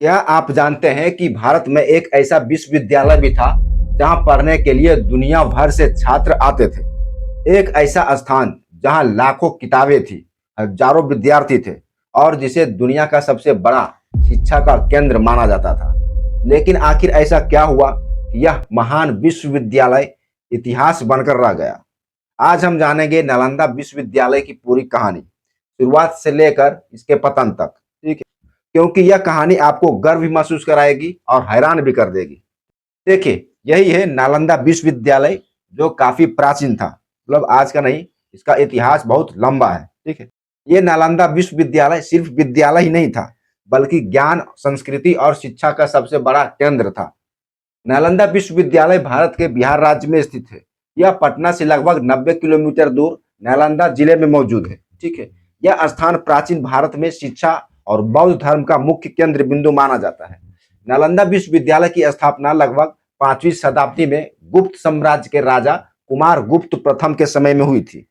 क्या आप जानते हैं कि भारत में एक ऐसा विश्वविद्यालय भी था जहां पढ़ने के लिए दुनिया भर से छात्र आते थे। एक ऐसा स्थान जहां लाखों किताबें थी, हजारों विद्यार्थी थे और जिसे दुनिया का सबसे बड़ा शिक्षा का केंद्र माना जाता था। लेकिन आखिर ऐसा क्या हुआ कि यह महान विश्वविद्यालय इतिहास बनकर रह गया। आज हम जानेंगे नालंदा विश्वविद्यालय की पूरी कहानी, शुरुआत से लेकर इसके पतन तक। ठीक है, क्योंकि यह कहानी आपको गर्व भी महसूस कराएगी और हैरान भी कर देगी। देखिए, यही है नालंदा विश्वविद्यालय, जो काफी प्राचीन था। मतलब आज का नहीं, इसका इतिहास बहुत लंबा है। ठीक है, ये नालंदा विश्वविद्यालय सिर्फ विद्यालय ही नहीं था, बल्कि ज्ञान, संस्कृति और शिक्षा का सबसे बड़ा केंद्र था। नालंदा विश्वविद्यालय भारत के बिहार राज्य में स्थित है। यह पटना से लगभग 90 किलोमीटर दूर नालंदा जिले में मौजूद है। ठीक है, यह स्थान प्राचीन भारत में शिक्षा और बौद्ध धर्म का मुख्य केंद्र बिंदु माना जाता है। नालंदा विश्वविद्यालय की स्थापना लगभग 5वीं शताब्दी में गुप्त साम्राज्य के राजा कुमार गुप्त प्रथम के समय में हुई थी।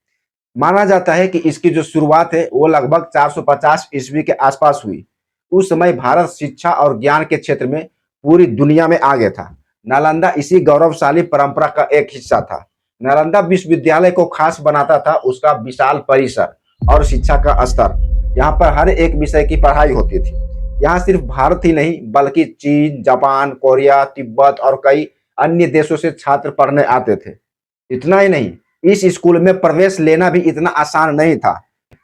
माना जाता है कि इसकी जो शुरुआत है वो लगभग 450 ईस्वी के आसपास हुई। उस समय भारत शिक्षा और ज्ञान के क्षेत्र में पूरी दुनिया में आगे था। नालंदा इसी गौरवशाली परंपरा का एक हिस्सा था। नालंदा विश्वविद्यालय को खास बनाता था उसका विशाल परिसर और शिक्षा का स्तर। यहाँ पर हर एक विषय की पढ़ाई होती थी। यहाँ सिर्फ भारत ही नहीं, बल्कि चीन, जापान, कोरिया, तिब्बत और कई अन्य देशों से छात्र पढ़ने आते थे। इतना ही नहीं, इस स्कूल में प्रवेश लेना भी इतना आसान नहीं था।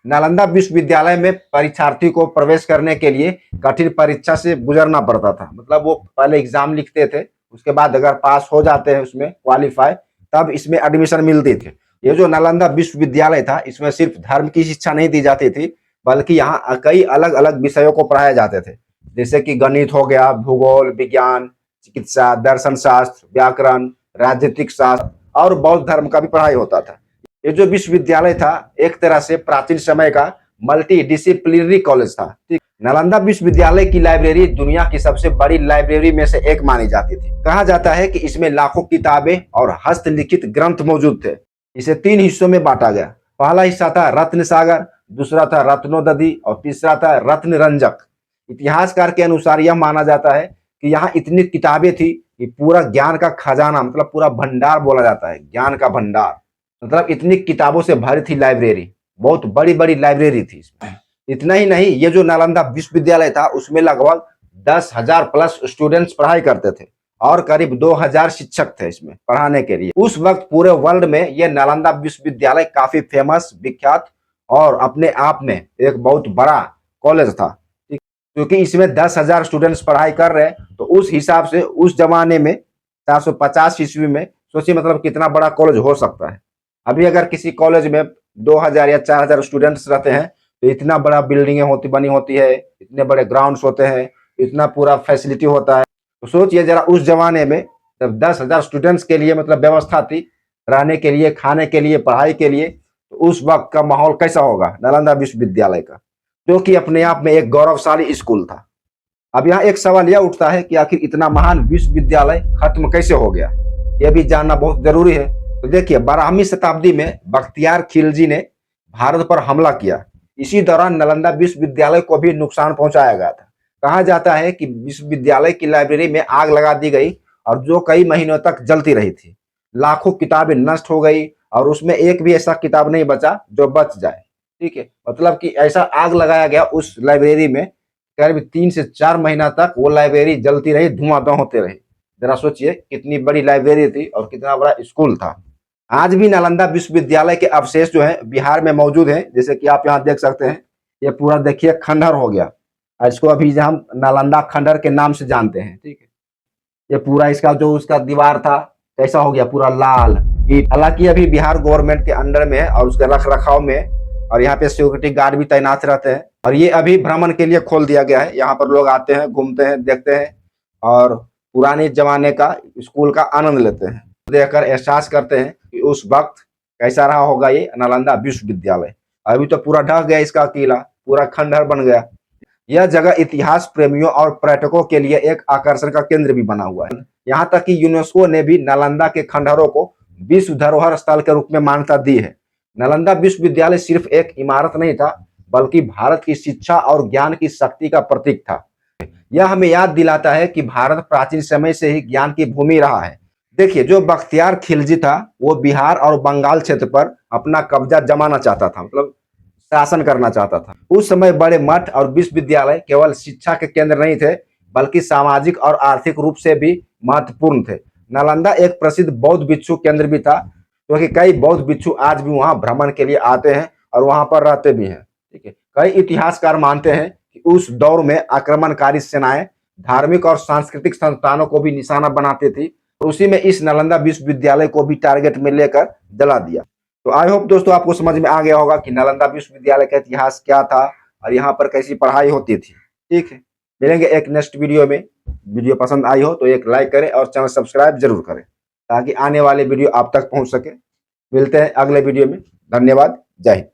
नालंदा विश्वविद्यालय में परीक्षार्थी को प्रवेश करने के लिए कठिन परीक्षा से गुजरना पड़ता था। मतलब वो पहले एग्जाम लिखते थे, उसके बाद अगर पास हो जाते हैं उसमें क्वालिफाई, तब इसमें एडमिशन मिलती थी। ये जो नालंदा विश्वविद्यालय था, इसमें सिर्फ धर्म की शिक्षा नहीं दी जाती थी, बल्कि यहाँ कई अलग अलग विषयों को पढ़ाए जाते थे। जैसे कि गणित हो गया, भूगोल, विज्ञान, चिकित्सा, दर्शन शास्त्र, व्याकरण, राजनीतिक शास्त्र और बौद्ध धर्म का भी पढ़ाई होता था। ये जो विश्वविद्यालय था, एक तरह से प्राचीन समय का मल्टी डिसिप्लिनरी कॉलेज था। ठीक, नालंदा विश्वविद्यालय की लाइब्रेरी दुनिया की सबसे बड़ी लाइब्रेरी में से एक मानी जाती थी। कहा जाता है कि इसमें लाखों किताबें और हस्तलिखित ग्रंथ मौजूद थे। इसे 3 हिस्सों में बांटा गया। पहला हिस्सा था रत्न सागर, दूसरा था रत्नोदधि और तीसरा था रत्न रंजक। इतिहासकार के अनुसार यह माना जाता है कि यहाँ इतनी किताबें थी कि पूरा ज्ञान का खजाना, मतलब पूरा भंडार बोला जाता है, ज्ञान का भंडार। मतलब इतनी किताबों से भरी थी लाइब्रेरी, बहुत बड़ी बड़ी लाइब्रेरी थी इसमें। इतना ही नहीं, ये जो नालंदा विश्वविद्यालय था उसमें लगभग 10,000 प्लस स्टूडेंट्स पढ़ाई करते थे और करीब 2,000 शिक्षक थे इसमें पढ़ाने के लिए। उस वक्त पूरे वर्ल्ड में ये नालंदा विश्वविद्यालय काफी फेमस, विख्यात और अपने आप में एक बहुत बड़ा कॉलेज था। क्योंकि इसमें 10,000 स्टूडेंट्स पढ़ाई कर रहे हैं, तो उस हिसाब से उस जमाने में 450 ईस्वी में सोचिए मतलब कितना बड़ा कॉलेज हो सकता है। अभी अगर किसी कॉलेज में 2,000 या 4,000 स्टूडेंट्स रहते हैं तो इतना बड़ा बिल्डिंगें बनी होती है, इतने बड़े ग्राउंड्स होते हैं, इतना पूरा फैसिलिटी होता है। तो सोचिए जरा उस जमाने में जब 10,000 स्टूडेंट्स के लिए मतलब व्यवस्था थी, रहने के लिए, खाने के लिए, पढ़ाई के लिए, तो उस वक्त का माहौल कैसा होगा नालंदा विश्वविद्यालय का, जो कि अपने आप में एक गौरवशाली स्कूल था। अब यहाँ एक सवाल यह उठता है कि आखिर इतना महान विश्वविद्यालय खत्म कैसे हो गया, यह भी जानना बहुत जरूरी है। तो देखिए, 12वीं शताब्दी में बख्तियार खिलजी ने भारत पर हमला किया। इसी दौरान नालंदा विश्वविद्यालय को भी नुकसान पहुंचाया गया था। कहा जाता है कि विश्वविद्यालय की लाइब्रेरी में आग लगा दी गई और जो कई महीनों तक जलती रही थी। लाखों किताबें नष्ट हो गई और उसमें एक भी ऐसा किताब नहीं बचा जो बच जाए। ठीक है, मतलब कि ऐसा आग लगाया गया उस लाइब्रेरी में, करीब 3 से 4 महीना तक वो लाइब्रेरी जलती रही, धुआंधार होते रहे। जरा सोचिए कितनी बड़ी लाइब्रेरी थी और कितना बड़ा स्कूल था। आज भी नालंदा विश्वविद्यालय के अवशेष जो है बिहार में मौजूद हैं। जैसे कि आप यहाँ देख सकते हैं, ये पूरा देखिए खंडहर हो गया, इसको अभी हम नालंदा खंडहर के नाम से जानते हैं। ठीक है, ये पूरा इसका जो उसका दीवार था कैसा हो गया, पूरा लाल ईंट। हालांकि अभी बिहार गवर्नमेंट के अंडर में है और उसके रख रखाव में, और यहाँ पे सिक्योरिटी गार्ड भी तैनात रहते हैं। और ये अभी भ्रमण के लिए खोल दिया गया है। यहाँ पर लोग आते हैं, घूमते हैं, देखते हैं और पुराने जमाने का स्कूल का आनंद लेते हैं, देखकर एहसास करते हैं कि उस वक्त कैसा रहा होगा ये नालंदा विश्वविद्यालय। अभी तो पूरा ढह गया इसका किला, पूरा खंडहर बन गया। यह जगह इतिहास प्रेमियों और पर्यटकों के लिए एक आकर्षण का केंद्र भी बना हुआ है। यहाँ तक कि यूनेस्को ने भी नालंदा के खंडहरों को विश्व धरोहर स्थल के रूप में मान्यता दी है। नालंदा विश्वविद्यालय सिर्फ एक इमारत नहीं था, बल्कि भारत की शिक्षा और ज्ञान की शक्ति का प्रतीक था। यह हमें याद दिलाता है कि भारत प्राचीन समय से ही ज्ञान की भूमि रहा है। देखिए, जो बख्तियार खिलजी था वो बिहार और बंगाल क्षेत्र पर अपना कब्जा जमाना चाहता था, मतलब शासन करना चाहता था। उस समय बड़े मठ और विश्वविद्यालय केवल शिक्षा के केंद्र नहीं थे, बल्कि सामाजिक और आर्थिक रूप से भी महत्वपूर्ण थे। नालंदा एक प्रसिद्ध बौद्ध भिक्षु केंद्र भी था, क्योंकि कई बौद्ध भिक्षु आज भी वहां भ्रमण के लिए आते हैं और वहां पर रहते भी हैं। ठीक है, कई इतिहासकार मानते हैं कि उस दौर में आक्रमणकारी सेनाएं धार्मिक और सांस्कृतिक संस्थानों को भी निशाना बनाती थी। उसी में इस नालंदा विश्वविद्यालय को भी टारगेट में लेकर जला दिया। तो आई होप दोस्तों आपको समझ में आ गया होगा कि नालंदा विश्वविद्यालय का इतिहास क्या था और यहाँ पर कैसी पढ़ाई होती थी। ठीक है, मिलेंगे एक नेक्स्ट वीडियो में। वीडियो पसंद आई हो तो एक लाइक करें और चैनल सब्सक्राइब जरूर करें, ताकि आने वाले वीडियो आप तक पहुंच सके। मिलते हैं अगले वीडियो में। धन्यवाद। जय हिंद।